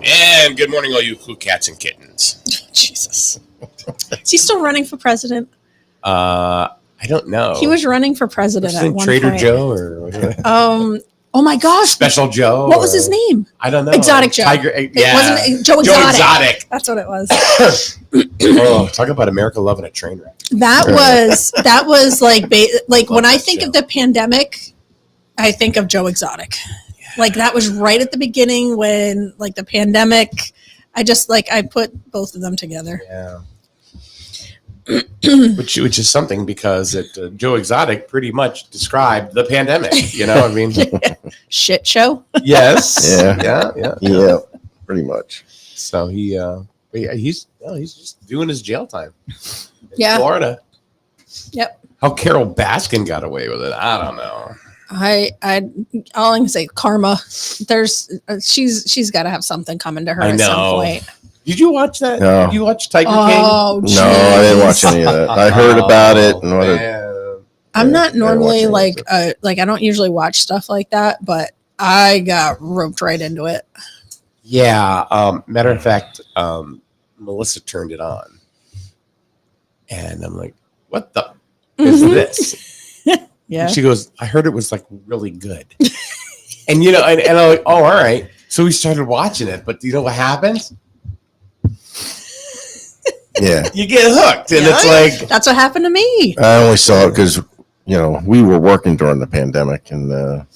And good morning, all you cool cats and kittens. Jesus. Is he still running for president? I don't know. He was running for president at one Trader point. Joe or oh my gosh. Special Joe. What was his name? I don't know. Exotic Joe. Tiger. It wasn't Joe Exotic. That's what it was. Oh, talk about America loving a train wreck. That was like when I think of the pandemic, I think of Joe Exotic. Yeah. Like that was right at the beginning when like the pandemic. I put both of them together. Yeah. which is something because Joe Exotic pretty much described the pandemic. You know, I mean, shit show. Yes. Yeah. Pretty much. So he's just doing his jail time. In Florida. Yep. How Carol Baskin got away with it, I don't know. All I can say, karma. She's got to have something coming to her at some point. Did you watch that? No. Did you watch Tiger King? Oh, no, I didn't watch any of that. I heard about it. I'm not normally like I don't usually watch stuff like that, but I got roped right into it. Yeah. Matter of fact, Melissa turned it on, and I'm like, "What the is this?" Yeah. And she goes, "I heard it was like really good," and and I'm like, "Oh, all right." So we started watching it, but you know what happens? Yeah, you get hooked, and it's like that's what happened to me. I only saw it because we were working during the pandemic, and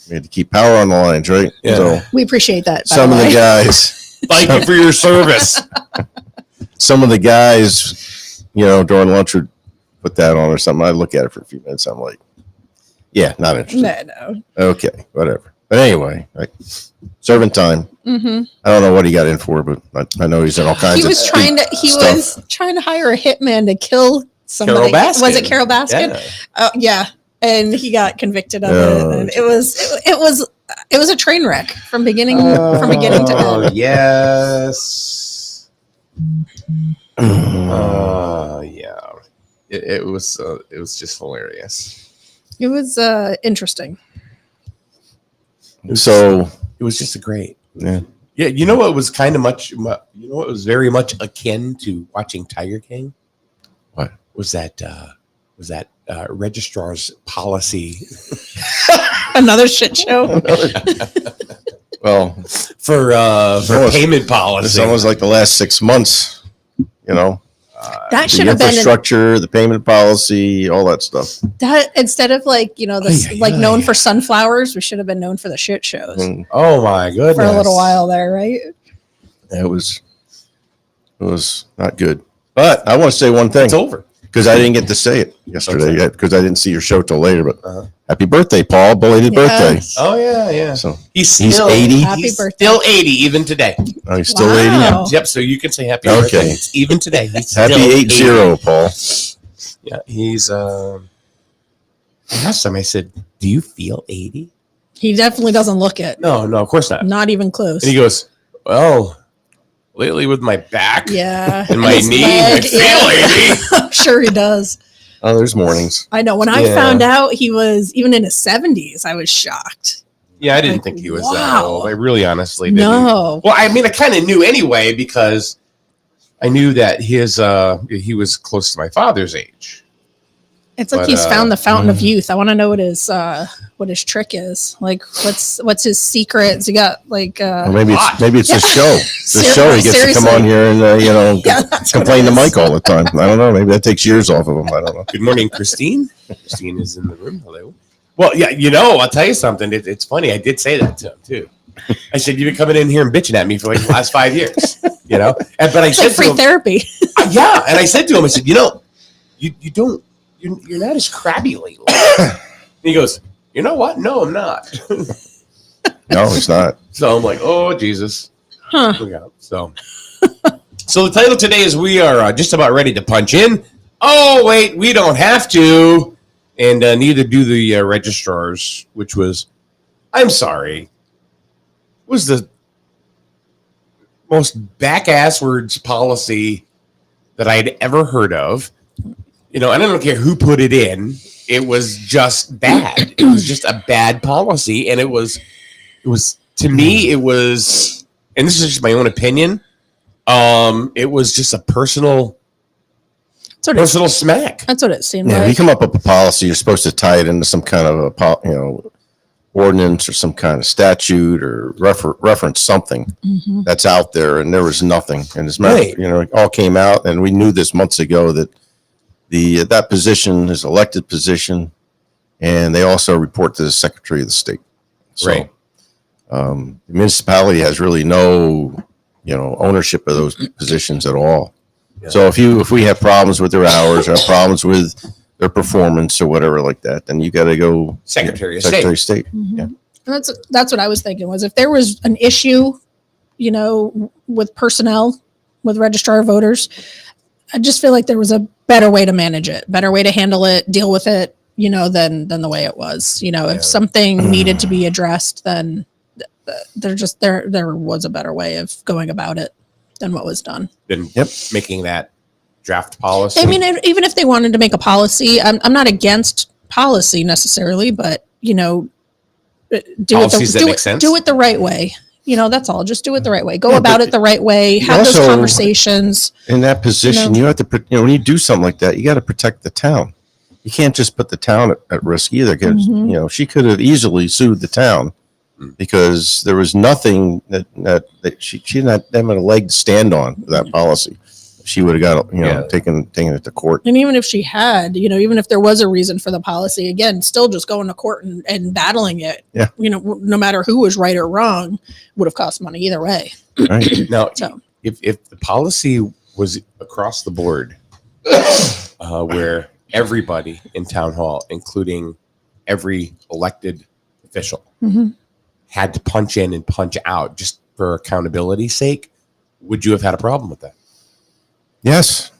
we had to keep power on the lines, right? Yeah. So we appreciate that. Some of the guys, thank you for your service. Some of the guys, during lunch would put that on or something. I look at it for a few minutes. I'm like, yeah, not interested. No. Okay, whatever. But anyway, serving time. Mm-hmm. I don't know what he got in for, but I know he's in all kinds of He was trying to hire a hitman to kill somebody. Carol Baskin. Was it Carol Baskin? Yeah. And he got convicted of it. And it was a train wreck from beginning to end. Oh, yes. Yeah. It was just hilarious. It was interesting. So it was just a great. Yeah. Yeah. You know what was kind of much. You know what was very much akin to watching Tiger King? What was that? Registrar's policy. Another shit show. Well, for payment policy. It's almost like the last 6 months. That should the have been infrastructure, the payment policy, all that stuff. That instead of known for sunflowers, we should have been known for the shit shows. Oh my goodness! For a little while there, right? It was not good. But I want to say one thing. It's over because I didn't get to say it yesterday yet because I didn't see your show till later. But happy birthday, Paul! Belated birthday. Oh yeah. So he's 80. Happy birthday. Still 80 even today. Oh, he's still 80. Yep. So you can say happy birthday. Even today. He's happy 80, Paul. Yeah, he's. Last time I said, "Do you feel 80?" He definitely doesn't look it. No, of course not. Not even close. And he goes, "Well, lately with my back, and my knee, I feel 80." I'm sure he does. Oh, there's mornings. I know. When I found out he was even in his 70s, I was shocked. Yeah, I didn't think he was that old. I really honestly didn't. No. Well, I mean, I kind of knew anyway because I knew that he was close to my father's age. It's like he's found the fountain of youth. I want to know what his trick is. Like, what's his secrets? He got like. Well, maybe it's the show. The show he gets to come on here and complain to Mike all the time. I don't know. Maybe that takes years off of him. I don't know. Good morning, Christine. Christine is in the room. Hello. Well, yeah, I'll tell you something. It's funny. I did say that to him too. I said, "You've been coming in here and bitching at me for like the last 5 years." But I said like free therapy. Yeah, and I said to him, I said, you don't. You're not as crabby lately. And he goes, "You know what? No, I'm not." No, he's not. So I'm like, "Oh, Jesus." Huh. Yeah, so the title today is we are just about ready to punch in. Oh, wait, we don't have to. And neither do the registrars, which was, I'm sorry, was the most back-ass-words policy that I'd ever heard of. I don't care who put it in. It was just bad. It was just a bad policy. And it was to me, it was, and this is just my own opinion, it was just a personal smack. That's what it seemed Yeah, if you like. come up with a policy, you're supposed to tie it into some kind of a ordinance or some kind of statute or reference something Mhm. that's out there, and there was nothing. And as matter, Right. it all came out, and we knew this months ago that that position is elected position, and they also report to the Secretary of the State. So, Right. the municipality has really no, ownership of those positions at all. Yeah. So if we have problems with their hours or have problems with their performance or whatever like that, then you got to go Secretary of Secretary of State. Mhm. Yeah. And that's what I was thinking, was if there was an issue, with personnel, with registrar of voters, I just feel like there was a better way to manage it, better way to handle it, deal with it, than the way it was. Yeah. If something needed to be addressed, then there was a better way of going about it than what was done. Then making that draft policy. I mean, even if they wanted to make a policy, I'm not against policy necessarily, but Policies that make sense? do it the right way. That's all. Just do it the right way. Go about it the right way. Have those also- conversations. In that position, you have to, when you do something like that, you got to protect the town. You can't just put the town at risk either. Because Mhm. she could have easily sued the town because there was nothing that she didn't have a leg to stand on for that policy. She would have got taken it to court. And even if she had, even if there was a reason for the policy, again, still just going to court and battling it. Yeah. No matter who was right or wrong, would have cost money either way. Right. Now, So if the policy was across the board, where everybody in town hall, including every elected official, Mhm. had to punch in and punch out just for accountability's sake, would you have had a problem with that? Yes,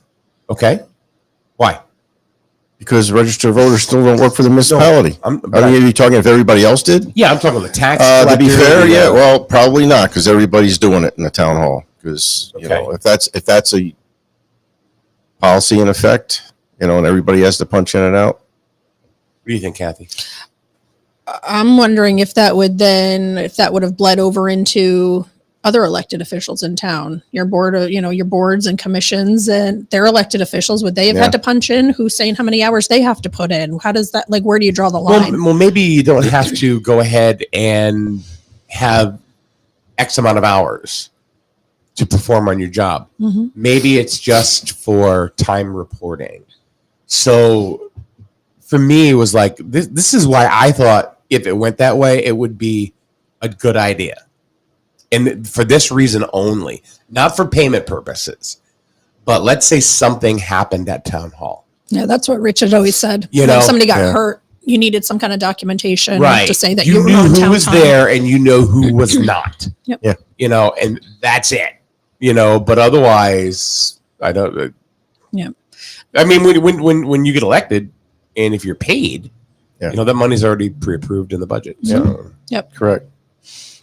Okay. Why? because registered voters still don't work for the municipality. I'm Are you talking if everybody else did? yeah, I'm talking the tax. To be collector, fair, the, yeah. Well, probably not, because everybody's doing it in the town hall. Because Okay. if that's a policy in effect, and everybody has to punch in and out. What do you think, Kathy? I'm wondering if that would have bled over into other elected officials in town, your board of, your boards and commissions and their elected officials, would they have Yeah. had to punch in? Who's saying how many hours they have to put in? How does that, where do you draw the line? Well, maybe you don't have to go ahead and have X amount of hours to perform on your job. Mhm. Maybe it's just for time reporting. So for me, it was like, this is why I thought if it went that way, it would be a good idea. And for this reason only, not for payment purposes, but let's say something happened at town hall. Yeah, that's what Rich had always said. If somebody got yeah. hurt, you needed some kind of documentation Right. to say that you you were knew on who town was time. there and you know who was not. Yep. Yeah. And that's it. But otherwise, I don't. Yeah. I mean, when you get elected, and if you're paid, Yeah. that money's already pre-approved in the budget. So. Correct.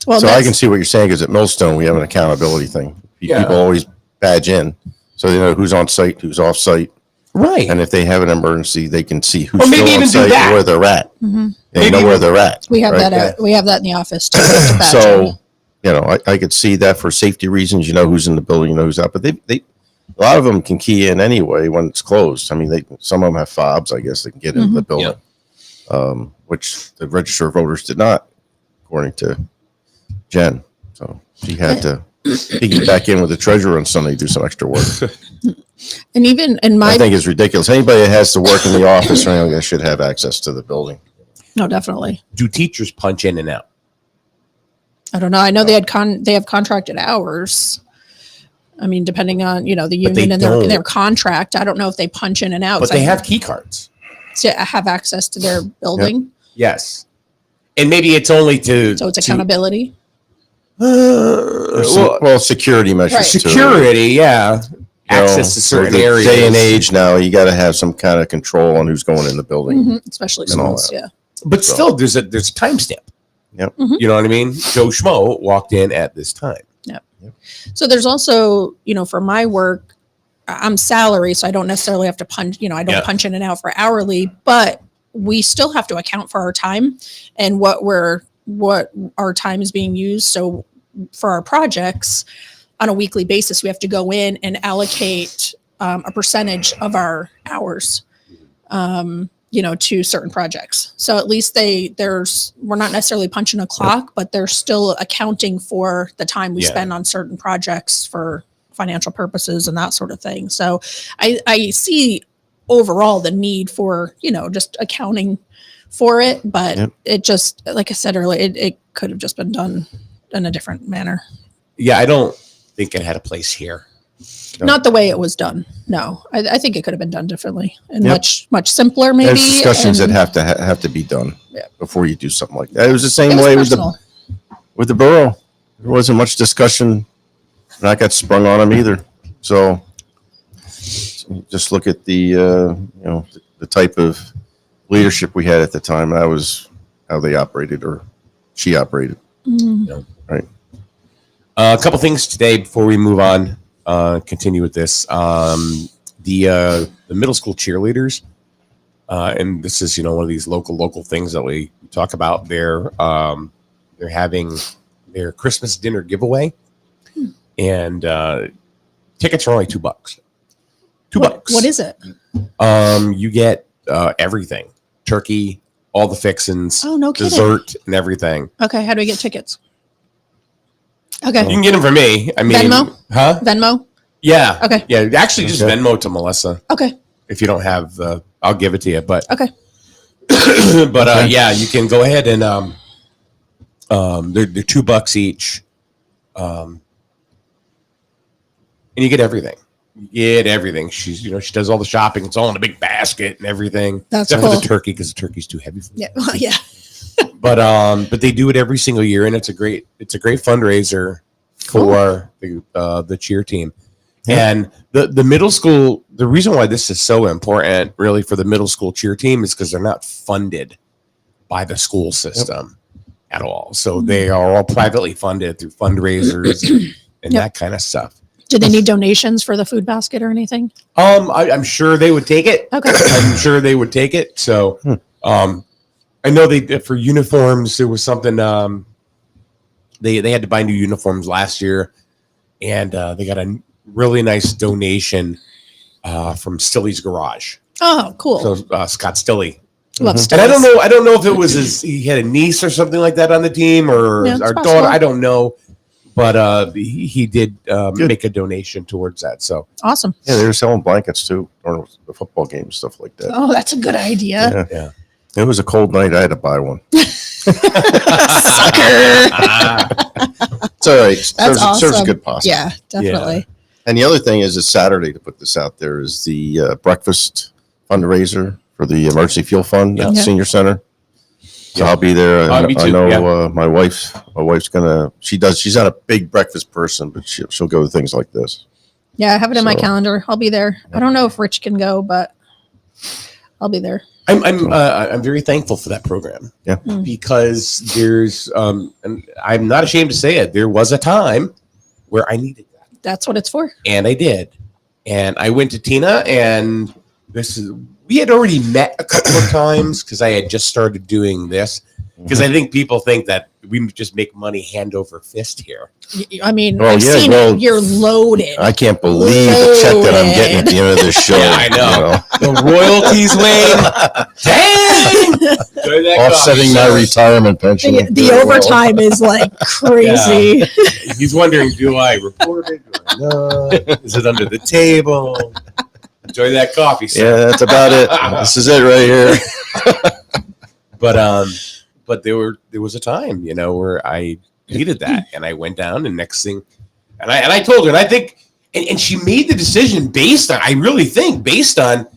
Well, So I that's- can see what you're saying, because at Millstone, we have an accountability thing. Yeah. People always badge in, so they know who's on site, who's off site. Right. And if they have an emergency, they can see who's Or maybe still on even do site that. and where they're at. Mhm. They Maybe know where even- they're at. we have right? that. We have that in the office too. to badge in. So, I could see that for safety reasons, who's in the building, who's out, but they a lot of them can key in anyway when it's closed. I mean, some of them have fobs, I guess they can get into the building, which the register of voters did not, according to Jen. So she had to piggyback in with the treasurer on Sunday to do some extra work. And even in my I think it's ridiculous. Anybody that has to work in the office or anything, they should have access to the building. no, definitely. Do teachers punch in and out? I don't know. I know they have contracted hours. I mean, depending on the they union and don't. their contract. I don't know if they punch in and out. But 'cause they I have key cards. have access to their building, Yes. And maybe it's only to so it's accountability. There's some- well, security measures. Right. too. security, yeah. You know, Access to certain with the areas. Day and age now, you got to have some kind of control on who's going in the building. Mhm, especially And all schools. that. Yeah. But So- still, there's a timestamp. Yep. Mhm. You know what I mean? Joe Schmo walked in at this time. So there's also, for my work, I'm salary, so I don't necessarily have to punch, I don't Yeah. punch in and out for hourly, but we still have to account for our time and what our time is being used. So for our projects on a weekly basis, we have to go in and allocate a percentage of our hours, to certain projects. So at least we're not necessarily punching a clock, but they're still accounting for the time we spend on certain projects for financial purposes and that sort of thing. So I see overall the need for, just accounting for it, but it just, like I said earlier, it could have just been done in a different manner. Yeah, I don't think it had a place here. No. Not the way it was done. No, I think it could have been done differently and much simpler. Maybe There's discussions that have to be done before you do something like that. It was the same way with the borough. There wasn't much discussion, and I got sprung on them either. So just look at the the type of leadership we had at the time. That was how they operated, or she operated. Mm-hmm. Right. A couple things today before we move on. Continue with this. The middle school cheerleaders, and this is one of these local things that we talk about. They're having their Christmas dinner giveaway, and tickets are only $2. $2. What is it? You get everything: turkey, all the fixins, no kidding. dessert, and everything. Okay, how do we get tickets? Okay. You can get them from me. I mean, Venmo? Huh? Venmo? Yeah. Okay. Yeah. Actually, just Venmo to Melissa. Okay. If you don't have I'll give it to you. But okay. But yeah, you can go ahead and they're $2 each, and you get everything. You get everything. She's she does all the shopping. It's all in a big basket and everything. That's except cool. for the turkey, because the turkey's too heavy for me. Yeah. Well, yeah. But they do it every single year, and it's a great fundraiser for the cheer team. Yeah. And the middle school, the reason why this is so important really for the middle school cheer team is because they're not funded by the school system at all. So they are all privately funded through fundraisers and that kind of stuff. Do they need donations for the food basket or anything? I'm sure they would take it. Okay. I'm sure they would take it. So, I know for uniforms, there was something, they had to buy new uniforms last year, and they got a really nice donation from Stilley's Garage. Oh, cool. So Scott Stilley. Love And I don't know if it was he had a niece or something like that on the team, or our daughter. I don't know, but he did make a donation towards that. So awesome. Yeah, they were selling blankets too, or the football game, stuff like that. Oh, that's a good idea. Yeah. It was a cold night. I had to buy one. Sucker. It's all right. That's awesome. Serves a good pasta. Yeah, definitely. Yeah. And the other thing is, this Saturday, to put this out there, is the breakfast fundraiser for the Emergency Fuel Fund at the Senior Center. So I'll be there. Me too. I know my wife's gonna. She's not a big breakfast person, but she'll go to things like this. Yeah, I have it in my calendar. I'll be there. I don't know if Rich can go, but I'll be there. I'm very thankful for that program. Yeah. Because there's and I'm not ashamed to say it. There was a time where I needed that. That's what it's for. And I did. And I went to Tina, and we had already met a couple of times because I had just started doing this. Because I think people think that we just make money hand over fist here. I mean, I've seen it. You're loaded. I can't believe the check that I'm getting at the end of this show. Yeah, I know. The royalties, Wayne. Dang! Offsetting my retirement pension. The overtime is like crazy. Yeah. He's wondering, do I report it? Do I not? Is it under the table? Enjoy that coffee, sir. Yeah, that's about it. This is it right here. But there was a time, where I needed that, and I went down, and next thing, and I told her, and I think, and she made the decision based on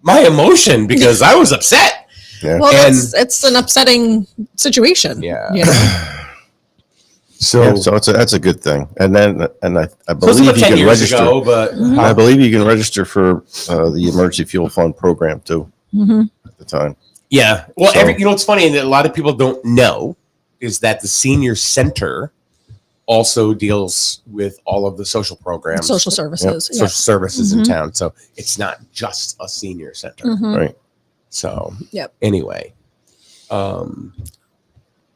my emotion, because I was upset. Yeah. Well, it's an upsetting situation. Yeah. So that's a good thing. And I believe you can register. I believe you can register for the Emergency Fuel Fund program too. At the time. Yeah. Well, it's funny, and a lot of people don't know is that the senior center also deals with all of the social programs, social services, social services in town. So it's not just a senior center, right? So anyway, and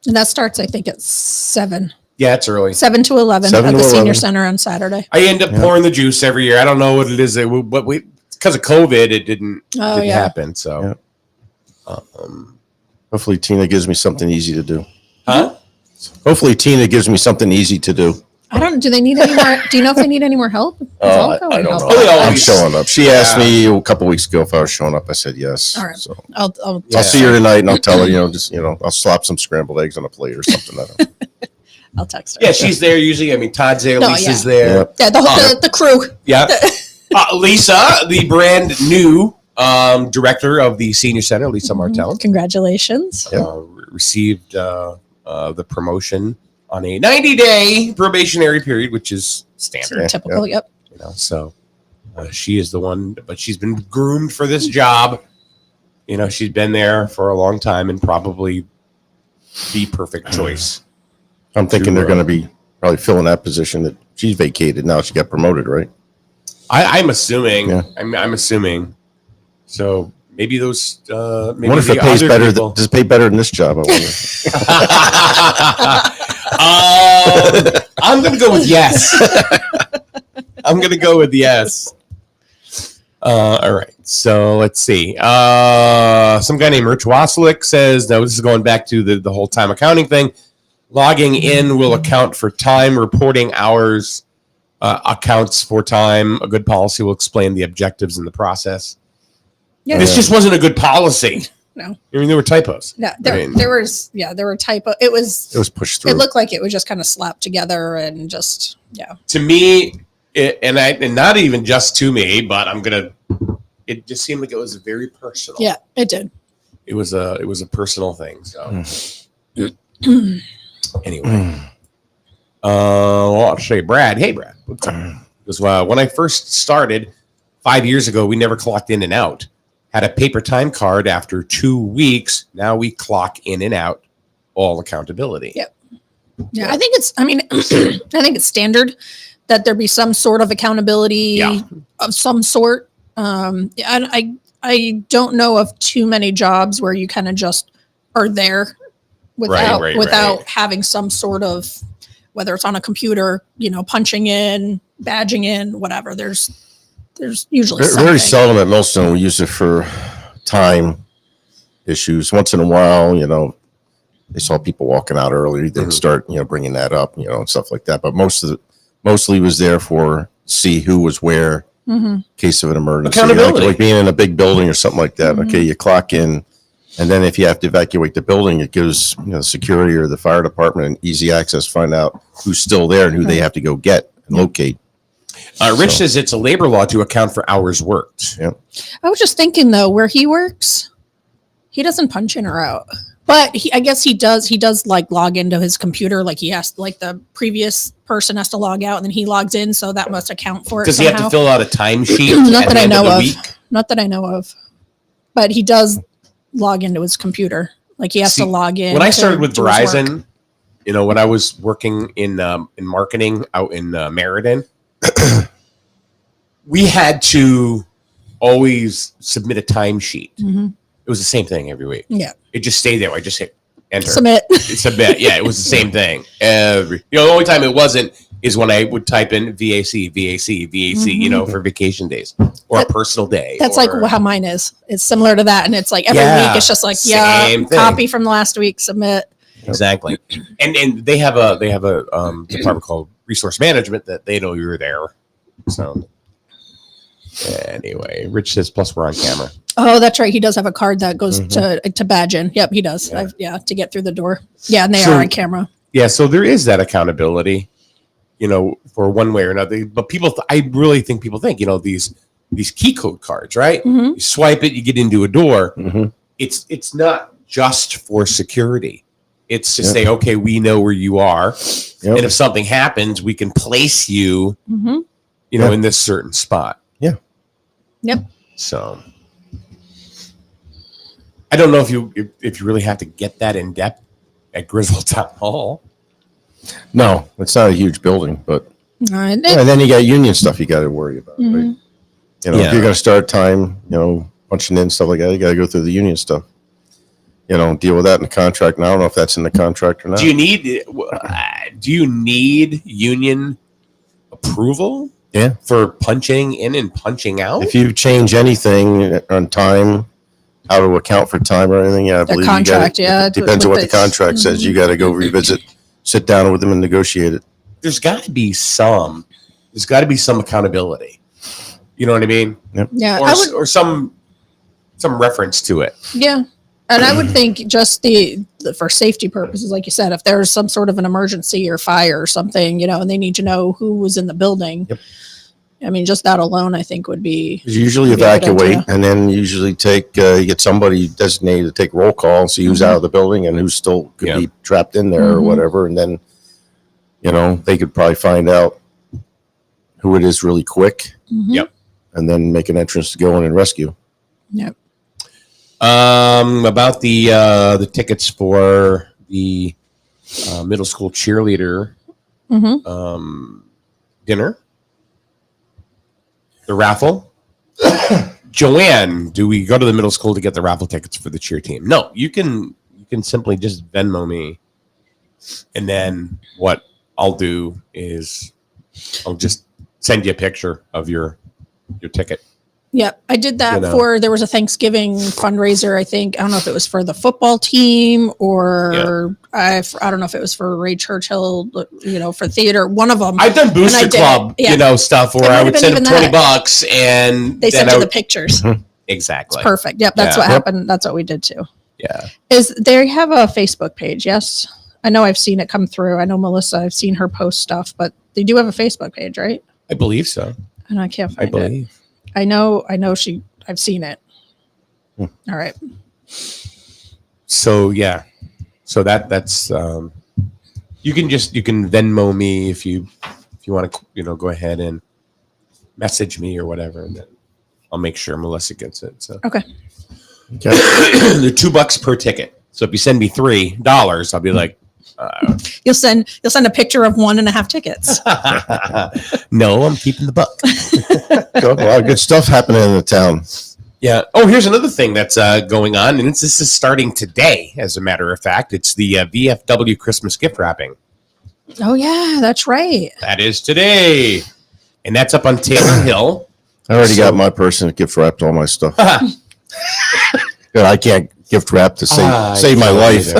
that starts, I think, at 7. Yeah, it's early. 7 to 11 7 at to the 11. senior center on Saturday. I end up pouring the juice every year. I don't know what it is. But because of COVID, it didn't happen. So, Hopefully Tina gives me something easy to do. huh? Hopefully Tina gives me something easy to do. Do they need any more? Do you know if they need any more help? I don't know. Oh, they I'm always- showing up. She asked me a couple weeks ago if I was showing up. I said yes. All right. So I'll Yeah. I'll see her tonight and I'll tell her, I'll slap some scrambled eggs on a plate or something. I don't know. I'll text her. Yeah, she's there usually. I mean, Todd's there. No, Lisa's yeah. there. Yep. Yeah, the crew. Yeah. Lisa, the brand new director of the senior center, Lisa Martell, Congratulations. received the promotion on a 90-day probationary period, which is standard. Typical. Yep. So she is the one, but she's been groomed for this job. She's been there for a long time and probably the perfect choice. I'm thinking they're going to be probably filling that position that she's vacated. Now she got promoted, right? I'm assuming. Yeah. I'm assuming. So maybe those. Maybe I wonder if it pays better. Does it pay better than this job? I wonder. I'm going to go with yes. I'm going to go with yes. All right. So let's see. Some guy named Rich Waslick says, no, this is going back to the whole time accounting thing. Logging in will account for time, reporting hours accounts for time. A good policy will explain the objectives in the process. Yeah. This just wasn't a good policy. No. I mean, there were typos. Yeah, there were typo. It was pushed through. It looked like it was just kind of slapped together and just To me, and not even just to me, but it just seemed like it was very personal. Yeah, it did. It was a personal thing. So anyway, well, I'll show you Brad. Hey, Brad. Because when I first started 5 years ago, we never clocked in and out. Had a paper time card after 2 weeks. Now we clock in and out. All accountability. Yep. Yeah, I think it's. I mean, I think it's standard that there be some sort of accountability of some sort. I don't know of too many jobs where you kind of just are there without having some sort of, whether it's on a computer, punching in, badging in, whatever. There's usually very seldom at Millstone we use it for time issues. Once in a while, they saw people walking out early, they'd start, bringing that up, and stuff like that. But mostly was there for see who was where in case of an emergency. Accountability. Like being in a big building or something like that. Okay, you clock in, and then if you have to evacuate the building, it gives the security or the fire department an easy access, find out who's still there and who they have to go get and locate. Rich says it's a labor law to account for hours worked. Yeah. I was just thinking though, where he works, he doesn't punch in or out, but I guess he does like log into his computer. Like he has, like the previous person has to log out and then he logs in. So that must account for it. Does he have to fill out a timesheet? Not that I know of. Not that I know of, but he does log into his computer. Like he has to log in. When I started with Verizon, when I was working in marketing out in Meriden, we had to always submit a timesheet. It was the same thing every week. Yeah. It just stayed there. I just hit enter. Submit. Submit. Yeah, it was the same thing. The only time it wasn't is when I would type in VAC, for vacation days or a personal day. That's like how mine is. It's similar to that. And it's like every week it's just like, same thing. Copy from last week, submit. Exactly. And they have a department called resource management that they know you're there. So anyway, Rich says, plus we're on camera. Oh, that's right. He does have a card that goes to badge in. Yep, he does. To get through the door. Yeah, and they are on camera. Yeah, so there is that accountability, for one way or another. But I really think people think, these key code cards, right? You swipe it, you get into a door. It's not just for security. It's to say, okay, we know where you are, and if something happens, we can place you, in this certain spot. Yeah. Yep. So I don't know if you really have to get that in depth at Griswold Town Hall. No, it's not a huge building, but and then you got union stuff you got to worry about. Right? If you're going to start time, punching in stuff like that, you got to go through the union stuff. deal with that in the contract. And I don't know if that's in the contract or not. Do you need union approval? Yeah. For punching in and punching out? If you change anything on time, how to account for time or anything, I believe contract, you gotta, yeah, it depends on with what the the- contract says. You got to go revisit, sit down with them and negotiate it. There's got to be some accountability. You know what I mean? Yeah, Or, I would. or some reference to it. Yeah. And I would think just the for safety purposes, like you said, if there's some sort of an emergency or fire or something, and they need to know who was in the building. Yep. I mean, just that alone, I think would be. You usually Would be a good evacuate idea. and then usually you get somebody designated to take roll call and see who's out of the building and who still could Yeah. be trapped in there or Mhm. whatever. And then, they could probably find out who it is really quick Mhm. Yep. and then make an entrance to go in and rescue. Yep. About the tickets for the middle school cheerleader Mhm. dinner, the raffle. Joanne, do we go to the middle school to get the raffle tickets for the cheer team? No, you can simply just Venmo me, and then what I'll do is I'll just send you a picture of your ticket. Yep. I did that You know. for, there was a Thanksgiving fundraiser, I think. I don't know if it was for the football team or I don't know if it was for Ray Churchill, for theater, one of them. I've done I booster did, club, yeah. stuff where It might I have would been send even them that. $20 and They then sent I you would, the pictures. exactly. Perfect. Yep. That's Yeah. what happened. That's what we did too. Yeah. They have a Facebook page? Yes. I know I've seen it come through. I know Melissa, I've seen her post stuff, but they do have a Facebook page, right? I believe so. And I can't I find it. believe. I know I've seen it. Hmm. All right. So yeah. So that's you can Venmo me if you want to, go ahead and message me or whatever, and then I'll make sure Melissa gets it. So Okay. Okay. they're $2 per ticket. So if you send me $3, I'll be like, You'll send a picture of 1.5 tickets. no, I'm keeping the buck. A lot of good stuff happening in the town. Yeah. Oh, here's another thing that's going on, and this is starting today. As a matter of fact, it's the VFW Christmas gift wrapping. Oh yeah, that's right. That is today, and that's up on Taylor Hill. I already So- got my person that gift wrapped all my stuff. I can't gift wrap to save my life.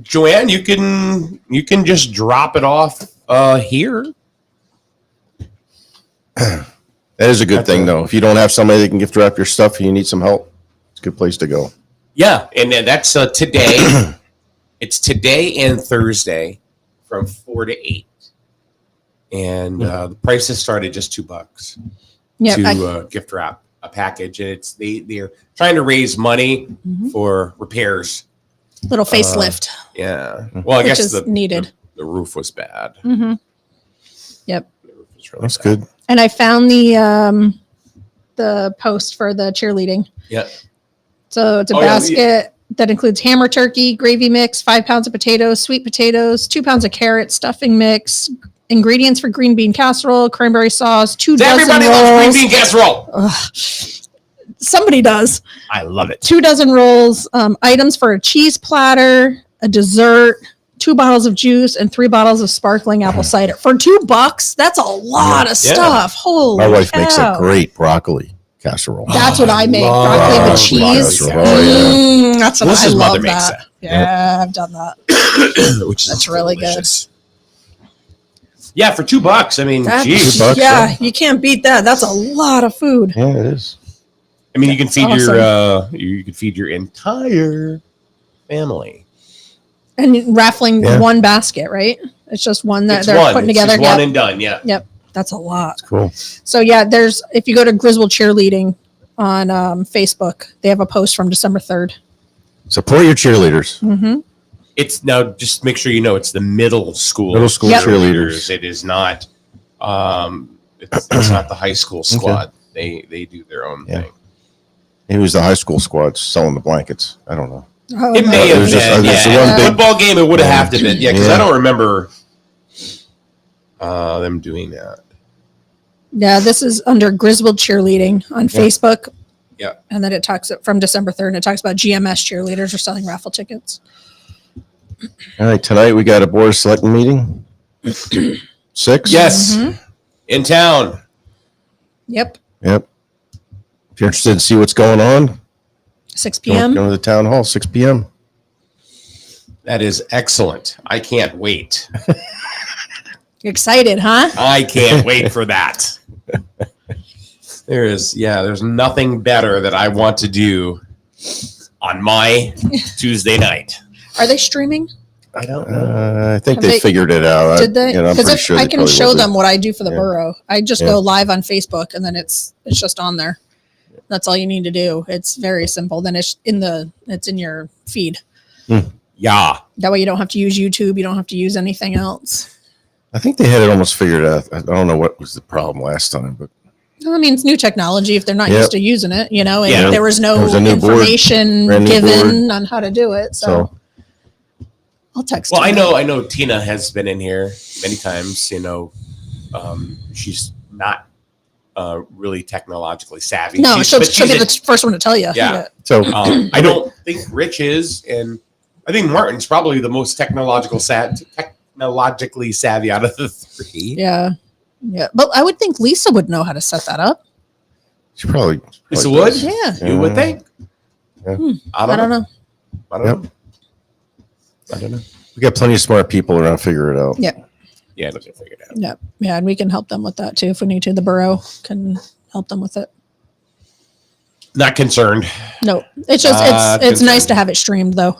Joanne, you can just drop it off here. That is a good thing, though. If you don't have somebody that can gift wrap your stuff and you need some help, it's a good place to go. Yeah, and then that's today. It's today and Thursday from 4 to 8, and the prices start at just $2 Yeah. to gift wrap a package, and it's they're trying to raise money for repairs. Little facelift. Yeah, well, I Which guess is needed. The roof was bad. Mm-hmm. Yep. The roof was really That's bad. good. And I found the post for the cheerleading. Yeah. So it's a Oh, yeah, basket that includes hammer turkey, gravy mix, 5 pounds of potatoes, sweet potatoes, 2 pounds of carrots, stuffing mix, ingredients for green bean casserole, cranberry sauce, 2 dozen Everybody loves rolls. green bean casserole. Ugh. Somebody does. I love it. 2 dozen rolls, items for a cheese platter, a dessert, 2 bottles of juice, and 3 bottles of sparkling apple cider for $2. That's a lot of Yeah. stuff. Holy My wife makes a cow. great broccoli casserole. That's what I make. love Broccoli with broccoli cheese. casserole. Oh, That's what Melissa's I mother love. makes That. Yeah, I've done that. Which That's is really good. delicious. Yeah, for $2. I mean, That- geez. $2, yeah, you can't beat that. That's a lot of food. Yeah, it is. I mean, you can feed Awesome. you can feed your entire family. And raffling Yeah. one basket, right? It's just one that It's they're one. putting It's together. just one Yep. and done. Yeah. Yep. That's a lot. Cool. So yeah, if you go to Griswold Cheerleading on Facebook, they have a post from December 3rd. Support your cheerleaders. Mm-hmm. It's now just make sure you know it's the middle school. Middle school Yep. cheerleaders. It is not. It's not the high school squad. They do their own Yeah. thing. It was the high school squad selling the blankets. I don't know. Oh, It may have There's just- been. there's Yeah. one big- Football game. It would have had to been. Yeah, because Yeah. I don't remember them doing that. Yeah, this is under Griswold Cheerleading on Facebook. Yeah. And then it talks from December 3rd, and it talks about GMS cheerleaders are selling raffle tickets. All right, tonight we got a board of selectmen meeting. 6? Yes. Mhm. In town. Yep. Yep. If you're interested to see what's going on, 6 go p.m. to the town hall, 6 p.m. That is excellent. I can't wait. You're excited, huh? I can't wait for that. There's nothing better that I want to do on my Tuesday night. Are they streaming? I don't know. I think Have they they- figured it out. Did they? I'm Because pretty sure I they can probably show will do. them what I do for the Yeah. borough. I just Yeah. go live on Facebook, and then it's just on there. That's all you need to do. It's very simple. Then it's in your feed. Yeah. That way you don't have to use YouTube. You don't have to use anything else. I think they had it almost figured out. I don't know what was the problem last time, but Well, I mean, it's new technology if they're not Yep. used to using it, and Yeah. there was There no was a new board, information brand new given on how to do it. So, so I'll text Well, you. I know Tina has been in here many times. She's not really technologically savvy. No, she'll but be the first one to tell you. Yeah. so I don't think Rich is, and I think Martin's probably the most technologically savvy out of the three. Yeah. Yeah. But I would think Lisa would know how to set that up. she probably Lisa probably would? does. Yeah. You would think. Yeah. I I don't know. I don't Yep. know. I don't know. We got plenty of smart people around. Figure it out. Yeah, let's figure it out. Yeah. Yeah. And we can help them with that too if we need to. The borough can help them with it. Not concerned. No, it's just, it's nice to have it streamed though.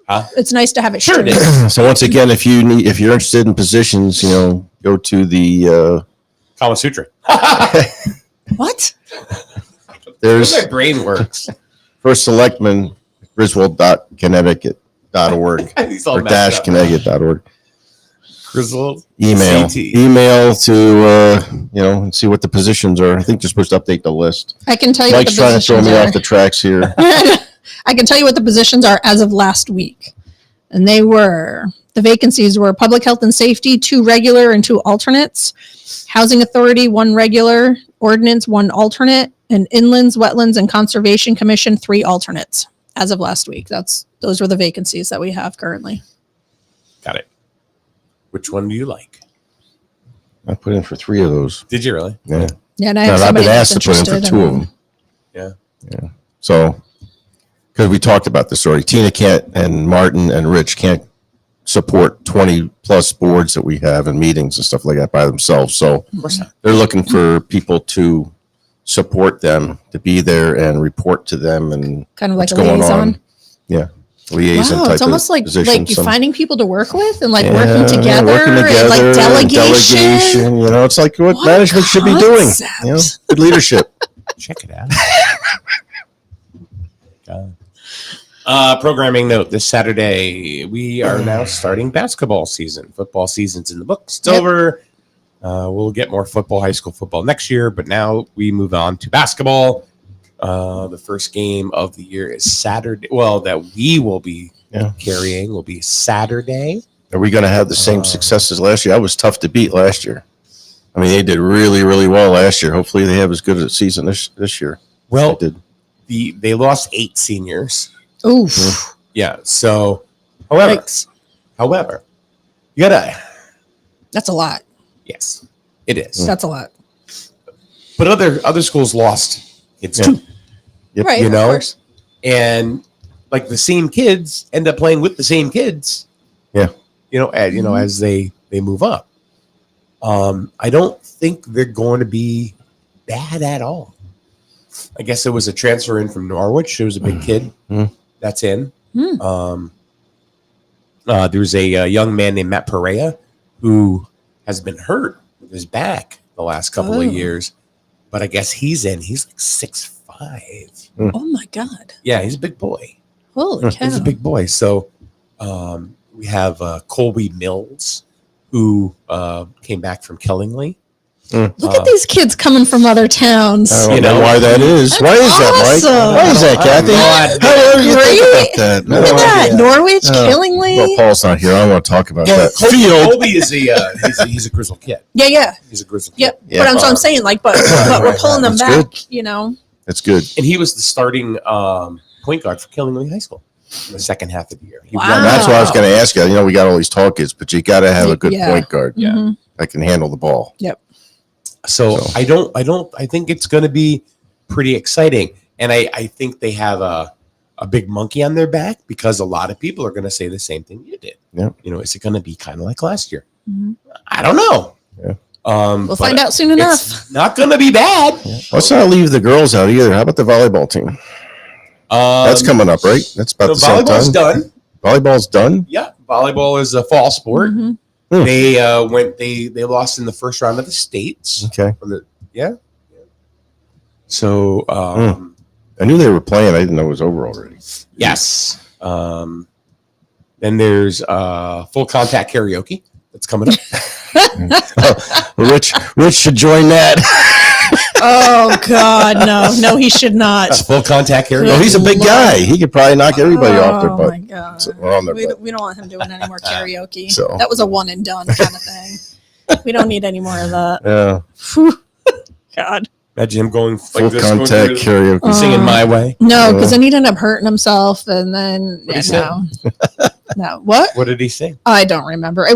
Huh? It's nice to have it Sure it streamed. is. So once again, if you're interested in positions, go to the Kama Sutra. What? there's My brain works. first selectman griswold.connecticut.org He's all or messed dash up. connecticut.org. Griswold. Email CT. to and see what the positions are. I think they're supposed to update the list. I can tell you Mike's what the trying to throw positions me are. off the tracks here. I can tell you what the positions are as of last week. And the vacancies were public health and safety, 2 regular and 2 alternates, housing authority, 1 regular, ordinance, 1 alternate, and inlands, wetlands, and conservation commission, 3 alternates as of last week. Those were the vacancies that we have currently. Got it. Which one do you like? I put in for 3 of those. Did you really? Yeah. Yeah, and I Now, have I've somebody been that's asked to put in for interested 2 in of them. Yeah. So, because we talked about this already, Tina can't, and Martin and Rich can't support 20 plus boards that we have and meetings and stuff like that by themselves. So Of course not. they're looking for people to support them, to be there and report to them and kind of like what's a going liaison. on. Yeah. Liaison Wow, type it's almost of like position. you're Some- finding people to work with and like Yeah, working together, working and like together, delegation. It's like what What management should be doing. concept. Good leadership. Check it out. Programming note: this Saturday we are now starting basketball season. Football season's in the books. It's Yep. over. We'll get more football, high school football next year, but now we move on to basketball. The first game of the year is Saturday. Well, that we will be carrying will be Saturday. Are we going to have the same success as last year? I was tough to beat last year. I mean, they did really, really well last year. Hopefully, they have as good a season this year. Well, They did. they lost 8 seniors. Oof. Yeah. So, however, you gotta. That's a lot. Yes, it is. That's a lot. But other schools lost kids too, Yep. Right. you of know, course. and like the same kids end up playing with the same kids. Yeah. As they move up. I don't think they're going to be bad at all. I guess there was a transfer in from Norwich. There was a big kid Mhm. that's in. Hmm. There was a young man named Matt Perea who has been hurt with his back the last couple Oh. of years, but I guess he's in. He's like 6'5". Oh my God. Yeah, he's a big boy. Holy cow. He's a big boy. So we have Colby Mills, who came back from Killingly. Look at these kids coming from other towns. I don't You know know? why that is. That's Why is that, Mike? awesome. Why is that, I don't Kathy? know. How do you think Great. about that? Look at that. idea. Norwich, Oh. Killingly. Well, Paul's not here. I don't want to talk about that. Colby is he's a Grizzle kid. Yeah. He's a Grizzle Yep. kid. Yeah. But I'm saying, like, but we're pulling them That's back, That's good. And he was the starting point guard for Killingley High School in the second half of the year. He Wow. won That's what I was going to ask you. You know, we got all these tall kids, but you got to have a good Yeah. point guard Yeah. that can handle the ball. Yep. So So- I think it's going to be pretty exciting. And I think they have a big monkey on their back because a lot of people are going to say the same thing you did. Yeah. You know, is it going to be kind of like last year? Mhm. I don't know. Yeah. We'll but find out soon enough. It's not going to be bad. Let's not leave the girls out either. How about the volleyball team? That's coming up, right? That's about So the same volleyball's time. done. Volleyball's done. Yeah, volleyball is a fall sport. Mhm. They lost in the first round of the states. Okay. So I knew they were playing. I didn't know it was over already. yes. Then there's full contact karaoke that's coming up. Rich should join that. Oh God, no, he should not. Full contact karaoke. Oh, he's a big Lord. guy. He could probably knock everybody off their Oh butt. my God. So, on their butt. We don't want him doing any more karaoke. So- That was a one and done kind of thing. We don't need any more of that. Yeah. Whew. God. Imagine him going Full like this, contact going through- karaoke. singing my way. No, because then he'd end up hurting himself, and then What'd he no, no. What? What did he sing? I don't remember.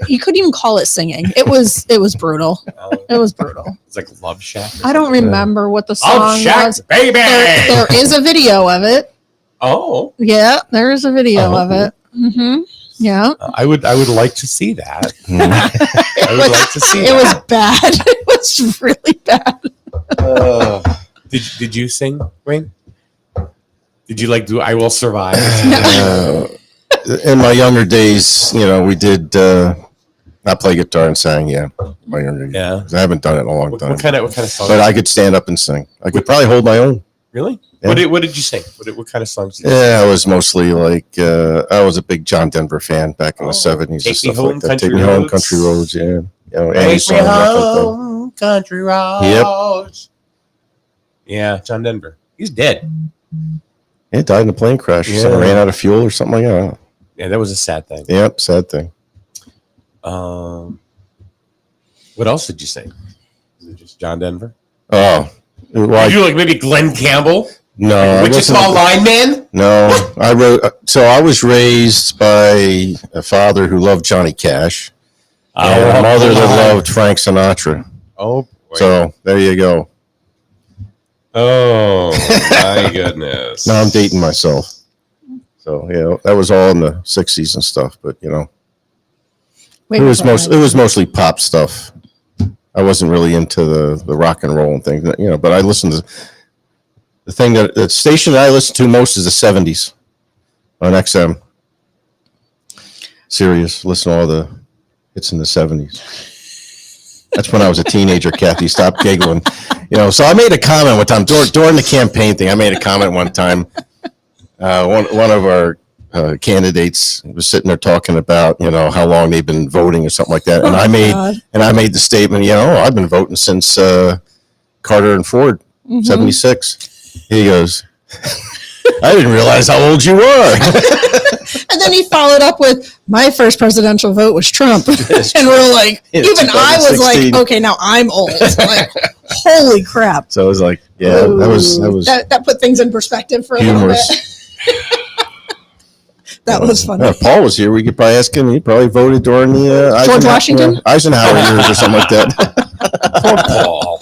You couldn't even call it singing. It was brutal. It was brutal. It's like Love Shack. or I don't something. remember what the Love song Shack, was. baby. There is a video of it. Oh, Yeah, there is a video Oh. of it. Mm-hmm. Yeah, I would like to see that. Mhm. I would like to see it that. was bad. It was really bad. Did you sing, Wayne? Did you like do I Will Survive? In my younger days, you know, we did not play guitar and sang. Yeah, my younger days. Yeah. I haven't done it in a long What time. kind of song? But I could stand up and sing. I could probably hold my own. Really? Yeah. What did you sing? What kind of songs? Did you Yeah, I was mostly like I was a big John Denver fan back in the '70s and Take Me stuff Home, like that. Country Take me home, Roads. country roads. Yeah, you know, sing? any Take me song like that. home, country roads. Yeah, John Denver. He's dead. He died in a plane crash. Or something, Yeah. ran out of fuel or something like that. Yeah, that was a sad thing. Yep, sad thing. What else did you sing? Is it just John Denver? Oh, well, Did you like maybe Glenn Campbell? no, I Wichita wasn't- Lineman? No, I wrote. So I was raised by a father who loved Johnny Cash and a mother that loved Frank Sinatra. Oh, boy. So there you go. Oh, my goodness. Now I'm dating myself. So yeah, that was all in the '60s and stuff. But you know, it was mostly pop stuff. I wasn't really into the rock and roll and things, you know. But I listened to the station that I listen to most is the '70s on XM. Sirius, listen to all the hits in the '70s. That's when I was a teenager, Kathy. Stop giggling. You know, so I made a comment one time during the campaign thing. I made a comment one time. One of our candidates was sitting there talking about, you know, how long they've been voting or something like that. And I made the statement, you know, I've been voting since Carter and Ford, 76. He goes, I didn't realize how old you were. And then he followed up with, my first presidential vote was Trump. And we're like, Yeah, even I was 2016. like, okay, now I'm old. Like, holy crap. So I was like, yeah, that was that put things in perspective for a little bit. humorous. That was funny. If Paul was here, we could probably ask him. He probably voted during the George Washington? Eisenhower years or something like that. Poor Paul.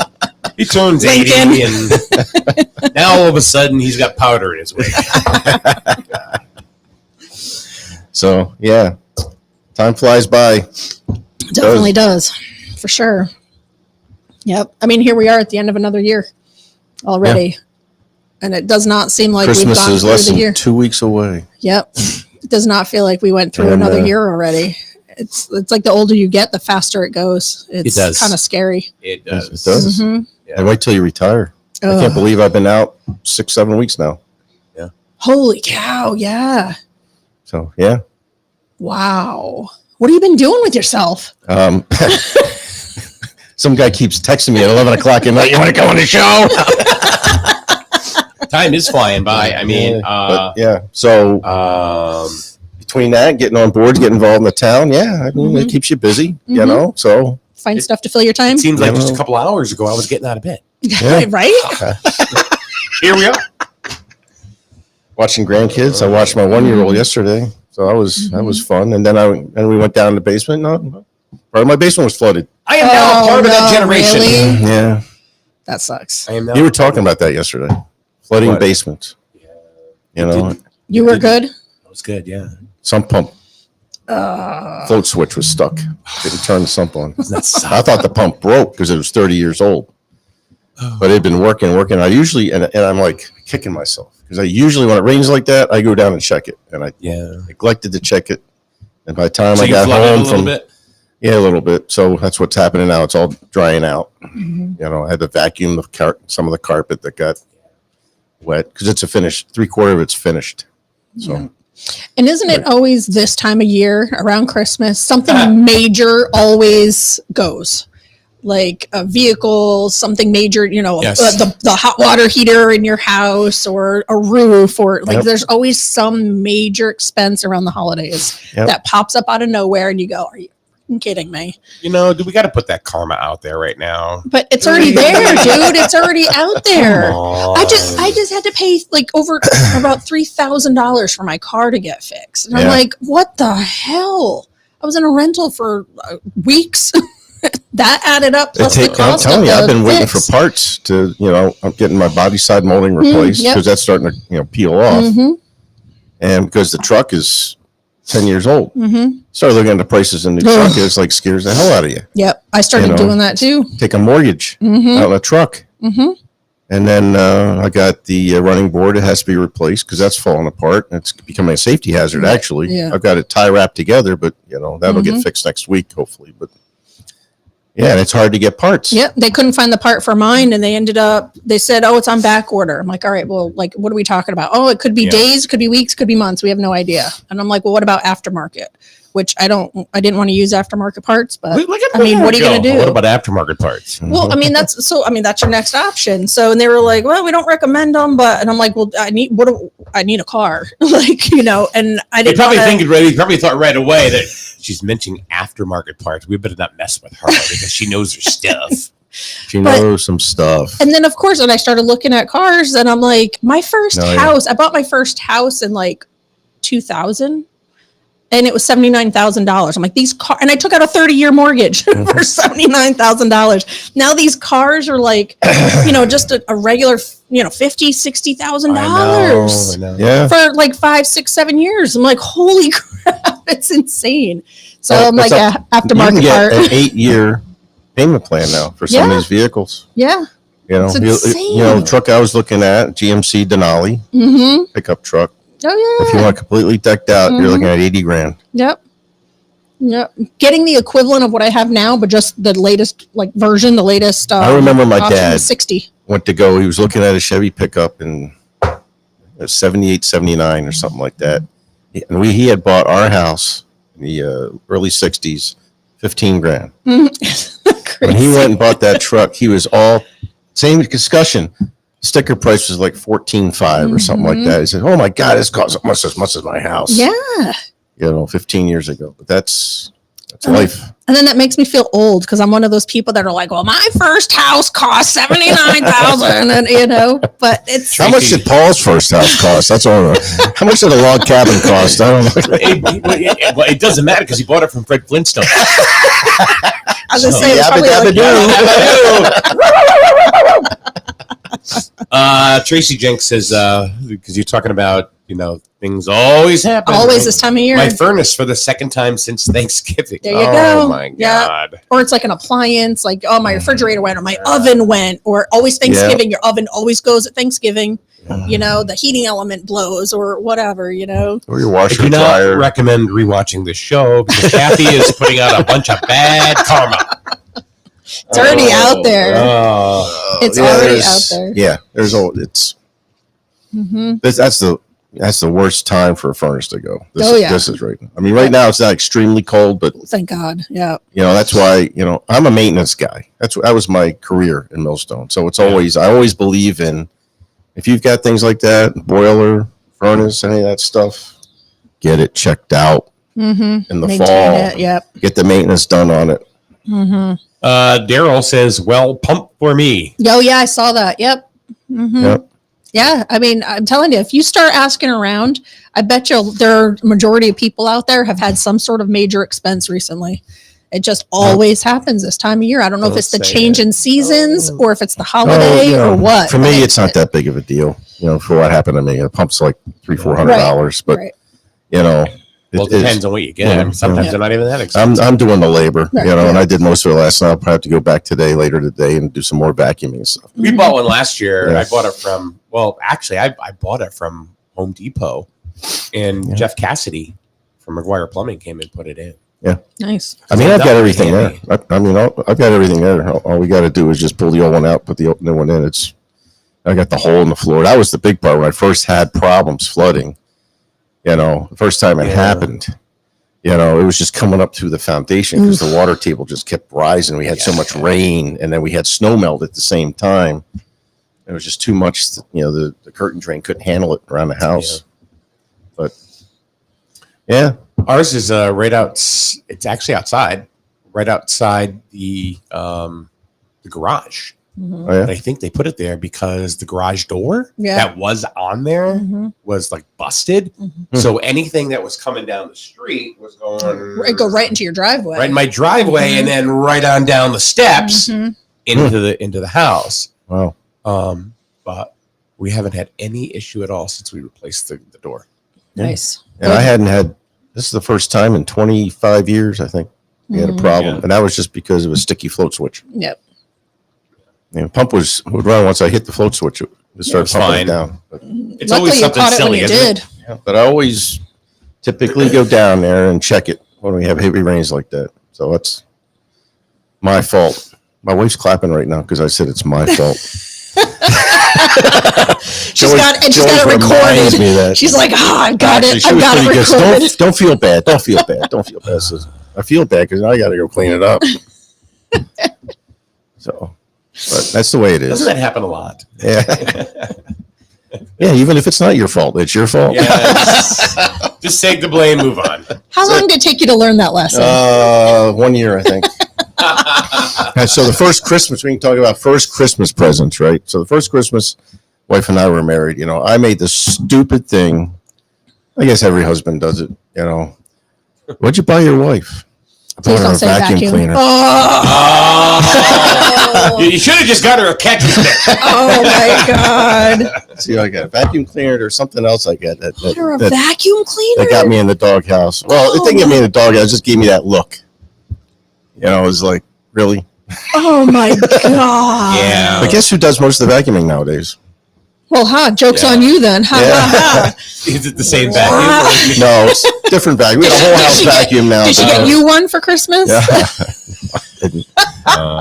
He turns Lincoln. 80 and now all of a sudden he's got powder in his wig. So yeah, time flies by. Definitely does. For sure. Yep. I mean, here we are at the end of another year already. And it does not seem like we've Christmas gone is through less the than year. 2 weeks away. Yep. It does not feel like we went through And, another year already. It's like the older you get, the faster it goes. It's does. kind of scary. It Yes, does. it does. Mhm. And wait till you retire. I Ugh. can't believe I've been out 6-7 weeks now. Holy cow. Yeah. So yeah. Wow. What have you been doing with yourself? Some guy keeps texting me at 11 o'clock at night. You want to go on the show? Time is flying by. I mean, But, yeah. So between that, getting on boards, getting involved in the town, yeah, I mean, it keeps you busy, you Mhm. know. So Find stuff to fill your time? it seems like Yeah. just a couple hours ago I was getting out of bed. yeah. Right? Here we are. Watching grandkids. I watched my 1-year-old yesterday, so that was fun. And then we went down in the basement. No, part of my basement was flooded. I am now a part of that generation. Really? Yeah, That sucks. I am now. you were talking about that yesterday. Flooding What? basements. You know, You were good? That was good. Yeah. sump pump float switch was stuck. Didn't turn the sump on. That's I thought the pump broke because it was 30 years old, but it had been working. I usually, and I'm like kicking myself because I usually, when it rains like that, I go down and check it, and I neglected to check it. And by the time So I you got flooded home a little bit. yeah, a little bit. So that's what's happening now. It's all drying out. You know, I had to vacuum some of the carpet that got wet because it's a finished 3/4 of it's finished. So And isn't it always this time of year around Christmas, something major always goes? Like a vehicle, something major, you know, Yes. the hot water heater in your house or a roof or like Yep. there's always some major expense around the holidays Yep. that pops up out of nowhere and you go, are you fucking kidding me? You know, we got to put that karma out there right now. But it's already there, dude. It's already out there. Come I just on. had to pay like over about $3,000 for my car to get fixed. And I'm Yeah. like, what the hell? I was in a rental for weeks. That added up plus the I'm cost telling of you, the I've been waiting fix. for parts to, you know, I'm getting my body side molding replaced yep. because that's starting to, you know, peel off. Mhm, And because the truck is 10 years old, mhm. started looking at the prices in the Ugh. truck. It's like scares the hell out of you. Yep, I started You know. doing that too. Take a mortgage Mhm, out on a truck. mhm. And then I got the running board. It has to be replaced because that's falling apart. It's becoming a safety hazard, actually. Yeah. I've got it tie wrapped together, but, you know, that'll get fixed next week, hopefully. But yeah, and it's hard to get parts. Yep, they couldn't find the part for mine, and they said, "Oh, it's on back order." I'm like, "All right, well, like, what are we talking about?" "Oh, it could be Yeah. days, could be weeks, could be months. We have no idea." And I'm like, "Well, what about aftermarket?" Which I didn't want to use aftermarket parts, but Look at I mean, what are you there going to go. do? What about aftermarket parts? Well, I mean, that's your next option. So, and they were like, "Well, we don't recommend them," and I'm like, "Well, I need a car," like, you know, and I They didn't probably wanna- he probably thought right away that she's mentioning aftermarket parts. We better not mess with her because she knows her stuff. She But- knows some stuff. And then, of course, when I started looking at cars, and I'm like, my first Oh, yeah. house, I bought my first house in like 2000, and it was $79,000. I'm like, these cars, and I took out a 30-year mortgage for $79,000. Now these cars are like, you know, just a regular, you know, $50,000, $60,000 I know. Yeah. for like 5, 6, 7 years. I'm like, holy crap, it's insane. So Well, I'm like, that's a You can aftermarket get part. an 8-year payment plan now for some of Yeah. these vehicles. Yeah. You know, It's you insane. know, the truck I was looking at, GMC Denali Mm-hmm. pickup truck. Oh yeah. If you want completely decked out, Mhm. you're looking at 80 grand. Yep. Yep. Getting the equivalent of what I have now, but just the latest like version, the latest. I remember my option dad- was 60. Went to go. He was looking at a Chevy pickup in 78, 79 or something like that. And he had bought our house in the early 60s, 15 grand. When he went and bought that truck, he was all same discussion. Sticker price was like 14.5 or something like that. He said, "Oh my God, this costs almost as much as my house." Yeah. You know, 15 years ago. But that's Uh-huh. life. And then that makes me feel old because I'm one of those people that are like, well, my first house cost $79,000, and you know, but it's How much did Paul's first house cost? That's all. I know. How much did a log cabin cost? I don't know. It doesn't matter because he bought it from Fred Flintstone. I was gonna say, it's Yabba probably dabba like, Tracy Jenks says, because you're talking about, you know, things always happen. always this time of year. My furnace for the second time since Thanksgiving. There you oh, go. my Yeah. God. Or it's like an appliance, like, oh, my refrigerator went or my oven went, or always Thanksgiving, your oven always goes at Thanksgiving. You know, the heating element blows or whatever, you know. Or your I washer do not dryer. recommend rewatching this show because Kathy is putting out a bunch of bad karma. It's already out there. Oh. It's already there's- out there. Yeah, there's it's Mm-hmm. that's the worst time for a furnace to go. Oh, yeah. This is right. I mean, right now it's not extremely cold, but Thank God. Yeah. you know that's why I'm a maintenance guy. That was my career in Millstone. So it's always I always believe in if you've got things like that, boiler, furnace, any of that stuff, get it checked out Mm-hmm. in the Maintain fall. it. Yep. Get the maintenance done on it. Mm-hmm. Daryl says, well, pump for me. Oh, yeah, I saw that. Yep. Mm-hmm. Yep. Yeah, I mean, I'm telling you, if you start asking around, I bet you there are a majority of people out there have had some sort of major expense recently. It just always happens this time of year. I don't know if Don't it's the say change it. in seasons or if it's the Oh, holiday you know, or what. For me, it's not that big of a deal. For what happened to me, the pump's like $300-400, but Right. you know, Well, it depends on what you get. I mean, sometimes Yeah. they're not even that expensive. I'm doing the labor, Right, and I did most of it last night. I'll probably have to go back later today, and do some more vacuuming and stuff. We bought one last year. Yeah. I bought it from, I bought it from Home Depot, and Yeah. Jeff Cassidy from McGuire Plumbing came and put it in. Nice. I mean, So I've got that was everything there. handy. I've got everything there. All we got to do is just pull the old one out, put the new one in. I got the hole in the floor. That was the big part when I first had problems flooding. The first time it Yeah. happened, it was just coming up through the foundation because the water table just kept rising. We had so much rain, and then we had snow melt at the same time. It was just too much. The curtain drain couldn't handle it around the house. But yeah, Ours is right out. It's actually outside, right outside the garage. Mhm. oh, yeah. But I think they put it there because the garage door Yeah. that was on there Mhm. was like busted. Mhm. So anything that was coming down the street was going It go right into your driveway. right in my driveway, and then right on down the steps Mhm. into the house. Wow. But we haven't had any issue at all since we replaced the door. Yeah. Nice. And I hadn't had. This is the first time in 25 years, I think, we had a Mhm. problem, Yeah. and that was just because of a sticky float switch. Yep. Pump would run once I hit the float switch. It started It's pumping fine. it down. But, It's Luckily, always you something caught it when silly, you isn't did. it? yeah, but I always typically go down there and check it when we have heavy rains like that. So that's my fault. My wife's clapping right now because I said it's my fault. She's got it reminds recorded. me of that. She's like, I've got Actually, it. she I've was got it pretty good. recorded. Don't feel bad. Don't feel bad. Don't feel bad. I feel bad because I got to go clean it up. So, but that's the way it is. Doesn't that happen a lot? Yeah. Yeah. Even if it's not your fault, it's your fault. Yes. Just take the blame, move on. How long did it take you to learn that lesson? 1 year, I think. And so the first Christmas, we can talk about first Christmas presents, right? So the first Christmas, wife and I were married. I made this stupid thing. I guess every husband does it. What'd you buy your wife? I Please bought her don't a say vacuum vacuum. cleaner. Oh, You should have just got her a catch stick. oh my God. See, I got a vacuum cleaner or something else I got that You're a that, vacuum cleaner? that got me in the doghouse. Well, it didn't get me in the doghouse. It just gave me that look. It was like, really? Oh my God. Yeah. But guess who does most of the vacuuming nowadays? Well, joke's Yeah. on you then. Ha, Yeah. ha, ha. Is it the same Wow. vacuum? No, it's different vacuum. We have a whole house vacuum now. Did she but- get you one for Christmas? Yeah.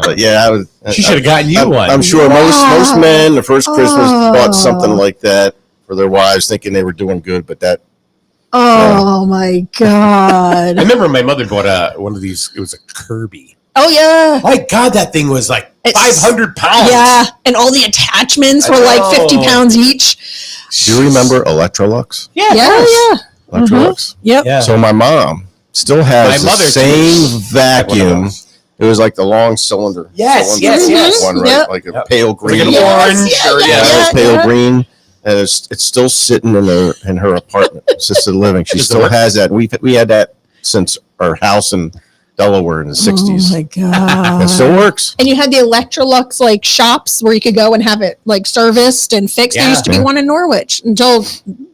But yeah, I was. She should have gotten you one. I'm sure Wow. most men the first Christmas Oh. bought something like that for their wives, thinking they were doing good. But that Oh my God. I remember my mother bought one of these. It was a Kirby. Oh yeah. My God, that thing was like It's- 500 pounds. Yeah. And all the attachments I were like know. 50 pounds each. do you remember Electrolux? Yeah. Yeah, yeah. Electrolux. Yep. Yeah. So my mom still has My the mother same had one of vacuum. those. It was like the long cylinder. Yes, cylinder yes. one, right? Yep. Like a Yep. pale Like green. an Yes, orange yeah, or yeah, Yeah, it yeah. was pale green, and it's still sitting in her apartment, assisted living. She Does it still work? has that. We had that since our house in Delaware in the '60s. Oh my God. It still works. And you had the Electrolux like shops where you could go and have it like serviced and fixed. There Yeah. used to be Yeah. one in Norwich until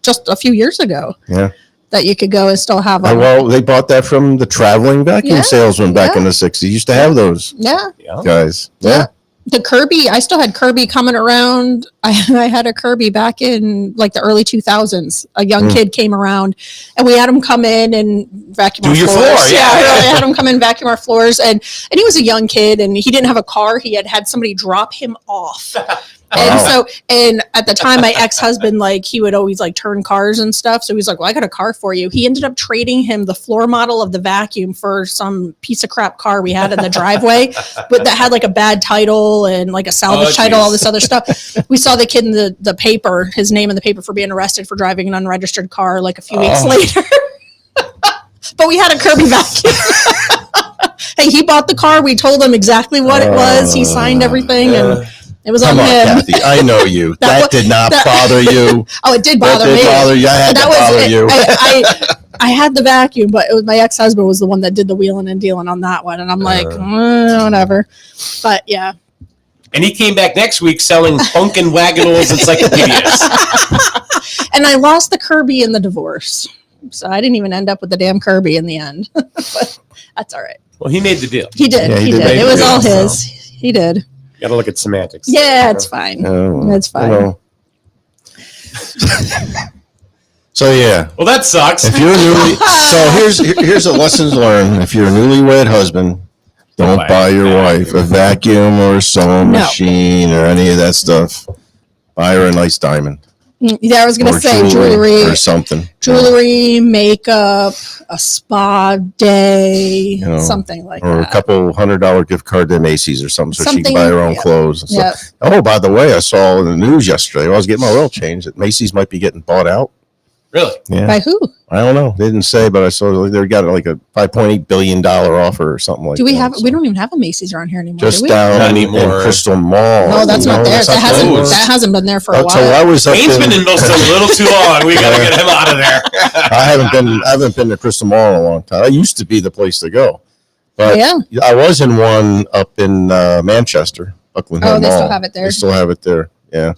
just a few years ago Yeah. that you could go and still have them. Well, they bought that from the traveling vacuum Yeah, salesman back yeah. in the '60s. Used to have those Yeah. Yeah. guys. Yeah. Yeah. The Kirby, I still had Kirby coming around. I had a Kirby back in like the early 2000s. A young kid came around and we had him come in and vacuum Do our your floors. floor, yeah. I had him come in and vacuum our floors. And he was a young kid and he didn't have a car. He had somebody drop him off. And Wow. so, and at the time, my ex-husband, like, he would always like turn cars and stuff. So he's like, well, I got a car for you. He ended up trading him the floor model of the vacuum for some piece of crap car we had in the driveway, but that had like a bad title and like a salvage title, all geez. this other stuff. We saw the kid in the paper, his name in the paper for being arrested for driving an unregistered car like a few weeks later. But we had a Kirby vacuum. Hey, he bought the car. We told him exactly what it was. He signed everything. And It was Come on on, him. Kathy. I know you. That That did not that- bother you. Oh, it did That bother did me. bother you. I had to That was bother it. you. I had the vacuum, but it was my ex-husband was the one that did the wheeling and dealing on that one, and I'm like, whatever. But yeah, And he came back next week selling Funkin' Wagonals encyclopedias. and I lost the Kirby in the divorce, so I didn't even end up with the damn Kirby in the end. But that's all right. Well, he made the deal. He did. Yeah, he he did. did. It was all Yeah, his. He did. Got to look at semantics. Yeah, it's fine. Oh, That's fine. you know. So yeah, Well, that sucks. if you're newly, so here's a lessons learned. If you're a newlywed husband, don't buy your wife a vacuum or a sewing No. machine or any of that stuff. Buy her a nice diamond Yeah, I was gonna or say jewelry, or something. jewelry, makeup, a spa day, You know, something like Or a that. couple $100 gift card to Macy's or something, so she Something, can buy her own yeah. clothes and Yeah. stuff. Oh, by the way, I saw in the news yesterday. While I was getting my oil changed that Macy's might be getting bought out. Really? Yeah, By who? I don't know. They didn't say, but I saw they got like a $5.8 billion offer or something like that. Do we have? So We don't even have a Macy's around here anymore. just do we? down Not in anymore. Crystal Mall. No, that's not there. that's That hasn't. closed. That hasn't been there for a Oh, so while. I was up Kane's in, been in Millstone a little too long. We got to get him out of there. I haven't been to Crystal Mall in a long time. I used to be the place to go, but Yeah. I was in one up in Manchester, Buckland Hill Oh, they Mall. still have it there. They still have it there. Yeah.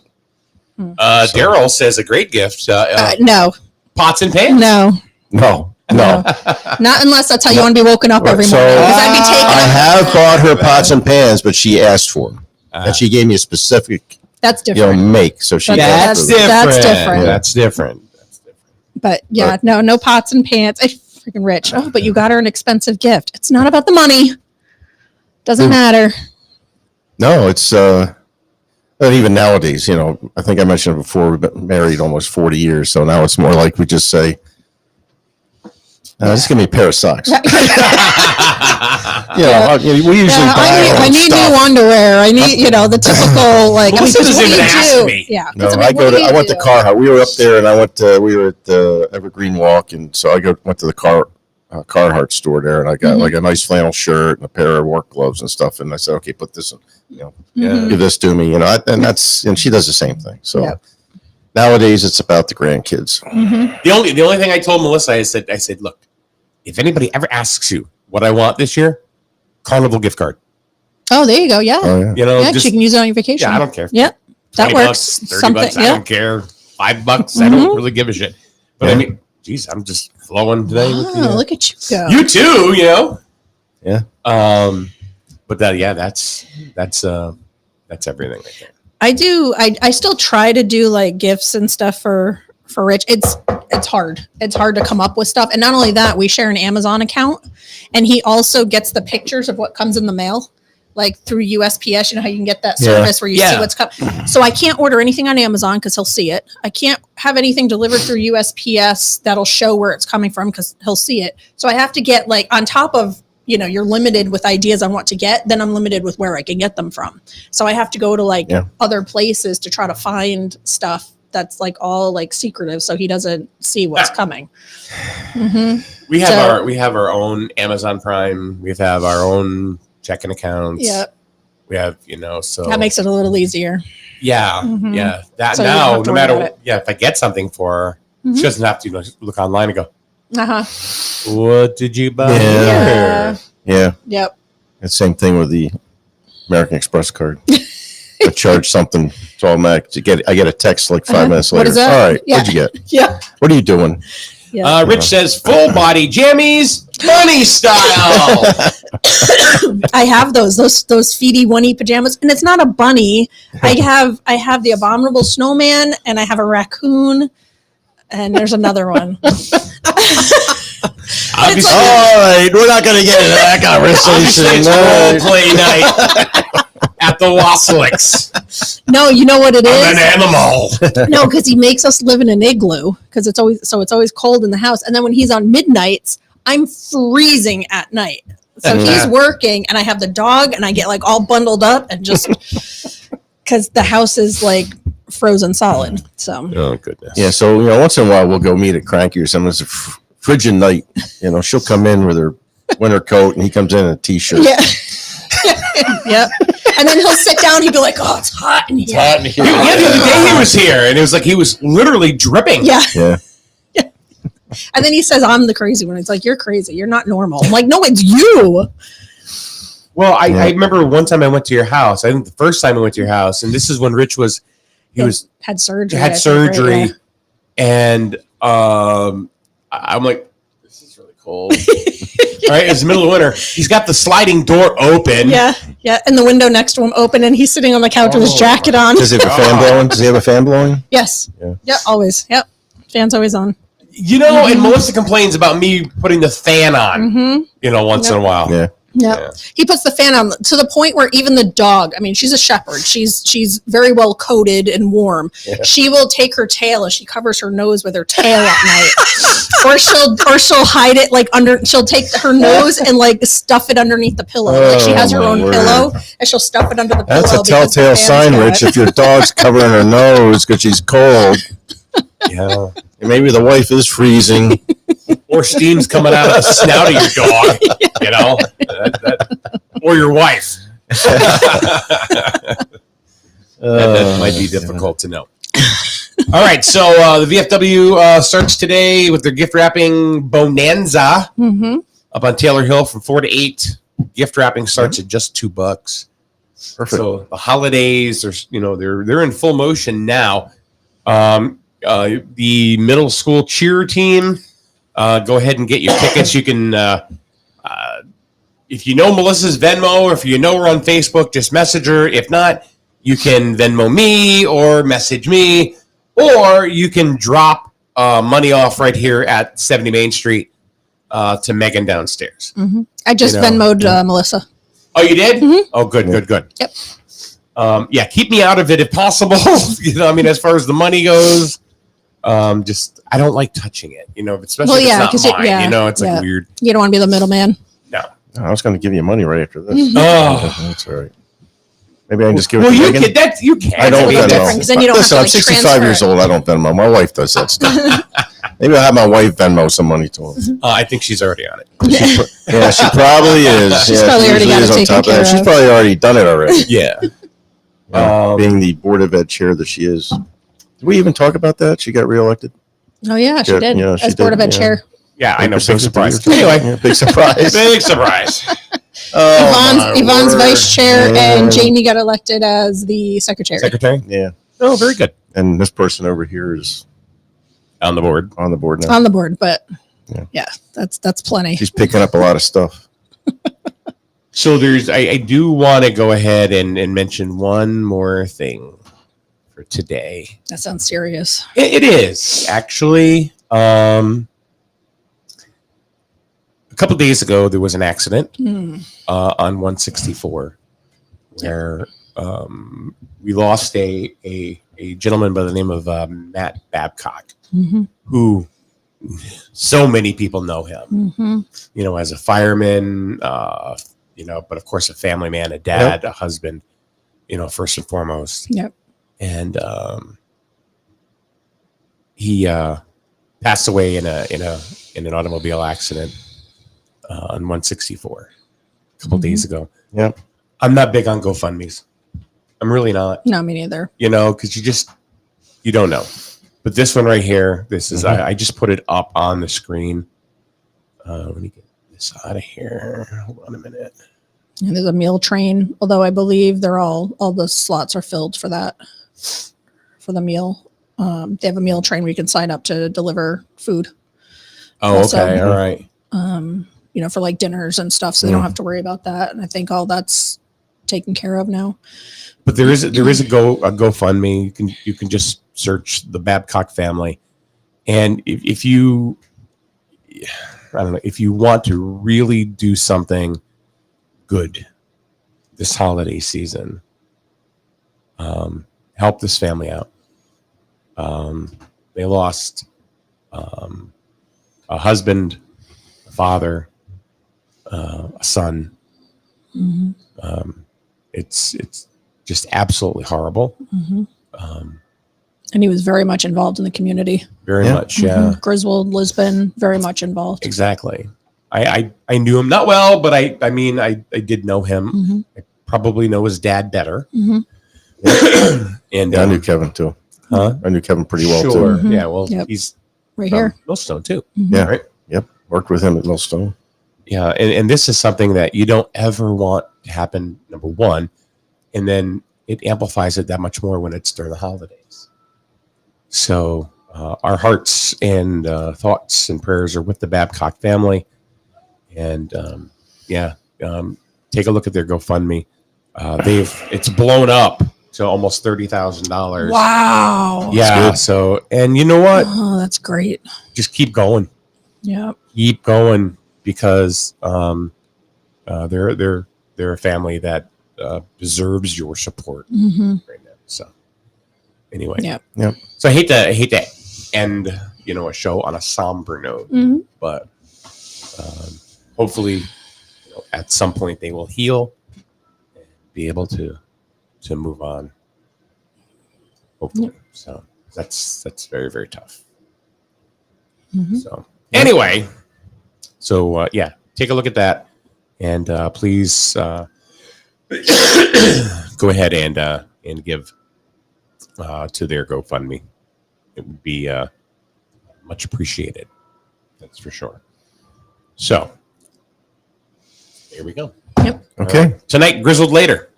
Daryl says a great gift. No, Pots and pans. no, No. not unless that's how you want to be woken up every So- morning. Because I'd be taking. I have bought her pots and pans, but she asked for them, and she gave me a specific, That's you know, different. make. So she That's asked That's for them. different. That's different. That's different. But yeah, no pots and pans. I freaking rich. Oh, but you got her an expensive gift. It's not about the money. Doesn't matter. No, it's and even nowadays, you know, I think I mentioned it before, we've been married almost 40 years, so now it's more like we just say, just give me a pair of socks. We usually Yeah, buy our I own need stuff. new underwear. I need, the typical like. Melissa 'cause doesn't what do even you ask do? me. Yeah, No, 'cause, I what do you went to do? Carhartt. We were up there, and we were at Evergreen Walk, and so went to the Carhartt store there, and I got like a nice flannel shirt and a pair of work gloves and stuff, and I said, okay, put this in, Mhm. give this to me, and she does the same thing. So Yep. nowadays it's about the grandkids. The only thing I told Melissa, I said, look, if anybody ever asks you what I want this year, Carnival gift card. Oh, there you go. Yeah, Oh yeah. You know, yeah. just She can use it on your vacation. yeah, I don't care. Yeah, that 20 works. bucks, 30 Something. bucks, I Yeah. don't care. $5, I don't really give a shit. But I Yeah. mean, geez, I'm just flowing today. With Oh, look at you go. you too, Yeah. But that's everything right there. I do. I still try to do like gifts and stuff for Rich. It's hard. It's hard to come up with stuff. And not only that, we share an Amazon account, and he also gets the pictures of what comes in the mail, like through USPS. You know how you can get that Yeah. service where you see Yeah. what's coming. So I can't order anything on Amazon because he'll see it. I can't have anything delivered through USPS that'll show where it's coming from because he'll see it. So I have to get like on top of you're limited with ideas on what to get, then I'm limited with where I can get them from. So I have to go to like Yeah. other places to try to find stuff that's like all like secretive so he doesn't see what's coming. Hmm. We have So- we have our own Amazon Prime. We have our own checking accounts. Yeah, We have, so that makes it a little easier. yeah, Mhm. yeah. That So you don't now, have to no worry about matter it. if I get something for her, Mhm. she doesn't have to look online and go, Uh-huh. "What did you buy?" Yeah. Yeah. Yeah. Yep. The same thing with the American Express card. I charge something. It's automatic. I get a text like 5 minutes What later. is that? All right. Yeah. What'd you get? Yeah. What are you doing? Yeah. Rich says full body jammies, bunny style. I have those feety one-y pajamas, and it's not a bunny. I have the abominable snowman, and I have a raccoon, and there's another one. Obviously, All right. We're not going to get into that obviously conversation. it's role play night at the Wasslicks. No, you know what it I'm an is? animal. No, because he makes us live in an igloo because it's always cold in the house, and then when he's on midnights, I'm freezing at night. So he's working, and I have the dog, and I get like all bundled up, and just because the house is like frozen solid. So Oh goodness. Yeah. So, once in a while we'll go meet at Cranky or something. It's a frigid night. She'll come in with her winter coat and he comes in a t-shirt. yeah, yep. And then he'll sit down. He'd be like, "Oh, it's hot in here." Hot in here. Yeah, the other day he was here, and it was like he was literally dripping. Yeah. Yeah. And then he says, "I'm the crazy one." It's like, "You're crazy. You're not normal." I'm like, "No, it's you." Well, I remember one time I went to your house. I think the first time I went to your house, and this is when Rich was had surgery. I had think, surgery, right? and I'm like, this is really cold. Right, it's the middle of winter. He's got the sliding door open. Yeah, yeah. And the window next to him open, and he's sitting on the couch with his jacket on. Does he have a fan blowing? Does he have a fan blowing? Yes. Yeah. Yep. Always. Yep. Fan's always on. You know, and Melissa complains about me putting the fan on. Mm-hmm. You know, once in a while. Yeah. Yep. Yeah. He puts the fan on to the point where even the dog, I mean, she's a shepherd. She's very well coated and warm. Yeah. She will take her tail and she covers her nose with her tail at night. or she'll hide it like under, she'll take her nose and like stuff it underneath the pillow. Like she has her Oh, own my word. pillow and she'll stuff it under the pillow. That's a because the telltale fan's sign, got Rich, it. if your dog's covering her nose because she's cold. Yeah. And maybe the wife is freezing. Or steam's coming out of the snout of your dog. You know, or your wife. That might be difficult to know. All right, so the VFW starts today with their gift wrapping bonanza Mhm. up on Taylor Hill from 4 to 8. Gift wrapping starts at just $2. Perfect. So the holidays are, they're in full motion now. The middle school cheer team, go ahead and get your tickets. You can, if you know Melissa's Venmo, or if you know her on Facebook, just message her. If not, you can Venmo me or message me, or you can drop money off right here at 70 Main Street to Megan downstairs. I just You know, Venmo'd Melissa. Oh, you did? Mhm. Oh, good. Yep. Yeah, keep me out of it if possible. I mean, as far as the money goes, just I don't like touching it. Especially Well, if yeah, it's 'cause not it- mine. It's yeah. like weird. You don't want to be the middleman. No. I was going to give you money right after this. Oh. That's all right. Maybe I can just give Well, it to you Megan. can. That you can. I don't a little Venmo. different, 'cause then you don't have Listen, to, I'm like, 65 transfer years it. old. I don't Venmo. My wife does that stuff. Maybe I'll have my wife Venmo some money to him. I think she's already on it. Yeah, she probably is. She's Yeah, probably she already usually got is it on taken top of that. care She's of. probably already done it already. Yeah. Being the Board of Ed chair that she is. Did we even talk about that? She got reelected. Oh yeah, she Good, did. yeah, she As Board did, of Ed yeah. chair. Yeah, I know. Big Big surprise. surprise. Anyway, Yeah, big surprise. big surprise. Yvonne's word. vice chair, Yeah. and Jamie got elected as the secretary. Secretary. Yeah. Oh, very good. And this person over here is On the board. on the board now. On the board, but Yeah. yeah, that's plenty. She's picking up a lot of stuff. So I do want to go ahead and mention one more thing for today. That sounds serious. It is actually. A couple of days ago, there was an accident on 164 where we lost a gentleman by the name of Matt Babcock, who so many people know him. As a fireman, but of course a family man, a dad, a husband. First and foremost. Yep. And he passed away in an automobile accident on 164 a couple days ago. Yep. I'm not big on GoFundMe's. I'm really not. No, me neither. Because you don't know. But this one right here, this is I just put it up on the screen. Let me get this out of here. Hold on a minute. And there's a meal train, although I believe they're all the slots are filled for that, for the meal. They have a meal train where you can sign up to deliver food. Oh, Also- okay. All right. For like dinners and stuff, so they don't have to worry about that. And I think all that's taken care of now. But there is a GoFundMe. You can just search the Babcock family, and if you, I don't know, if you want to really do something good this holiday season, help this family out. They lost a husband, a father, a son. It's just absolutely horrible. And he was very much involved in the community. Very Yeah. much, yeah. Griswold, Lisbon, very much involved. Exactly. I knew him not well, but I did know him. I probably know his dad better. Mhm. And Yeah, I knew Kevin too. huh? I knew Kevin pretty well Sure. too. Mhm. Yeah. Well, Yep. he's Right from here. Millstone too. Yeah. Right. Yep. Worked with him at Millstone. Yeah. And this is something that you don't ever want to happen. Number one, and then it amplifies it that much more when it's during the holidays. So our hearts and thoughts and prayers are with the Babcock family. And take a look at their GoFundMe. It's blown up to almost $30,000. Wow. Yeah. good. So, and you know what? Oh, that's great. Just keep going. Yeah. Keep going because they're a family that deserves your support Mm-hmm. right now. So, anyway. Yep. Yep. So I hate to end a show on a somber note, Mm-hmm. but hopefully at some point they will heal and be able to move on. Hopefully. So that's very, very tough. Mm-hmm. So anyway, take a look at that, and please go ahead and give to their GoFundMe. It would be much appreciated. That's for sure. So here we go. Yep. Okay. Tonight, Grizzled Later.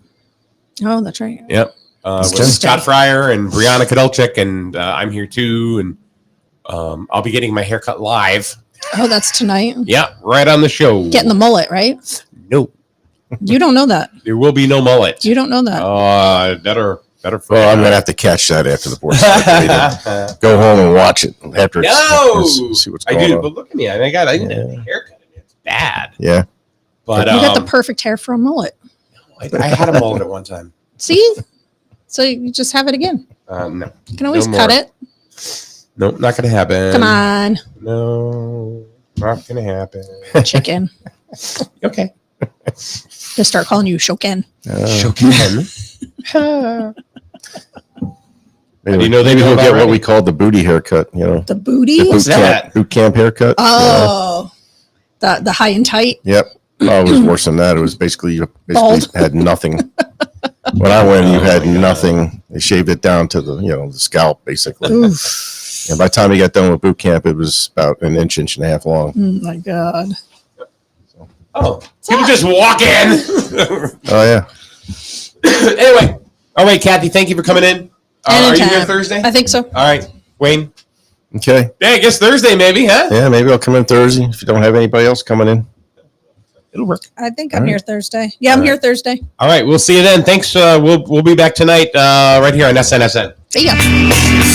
Oh, that's right. Yep. With Okay. Scott Fryer and Brianna Kadolchik, and I'm here too. And I'll be getting my haircut live. Oh, that's tonight. Yeah, right on the show. Getting the mullet, right? No, You don't know that. there will be no mullet. You don't know that. Better. Well, I'm gonna have to catch that after the board. Go home and watch it after. No! See what's I going do, on. but look at me. I got a Yeah. haircut. It's bad. Yeah. But You got the perfect hair for a mullet. I had a mullet at one time. See? So you just have it again. No. You can always No cut more. it. Nope, not gonna happen. Come on, No, not gonna happen. chicken. Okay. Just start calling you Shoken. Maybe, you know they maybe know he'll about get what already? we call the booty haircut. You know, The booty? the What's that? boot camp haircut. Oh, the high and tight. Yep. Oh, it was worse than that. It was you Bald. had nothing. When I went, you had nothing. They shaved it down to the scalp, basically. Oof. And by the time we got done with boot camp, it was about an inch and a half long. Oh my God. Oh, people just walk in. Oh yeah. Anyway, all right, Kathy, thank you for coming in. Are you Anytime. here Thursday? I think so. All right, Wayne. Okay. Yeah, I guess Thursday maybe, huh? Yeah, maybe I'll come in Thursday if you don't have anybody else coming in. It'll work. I think All I'm right. here Thursday. Yeah, I'm All here Thursday. All right, we'll see you then. Thanks. We'll be back tonight right here on SNSN. See ya.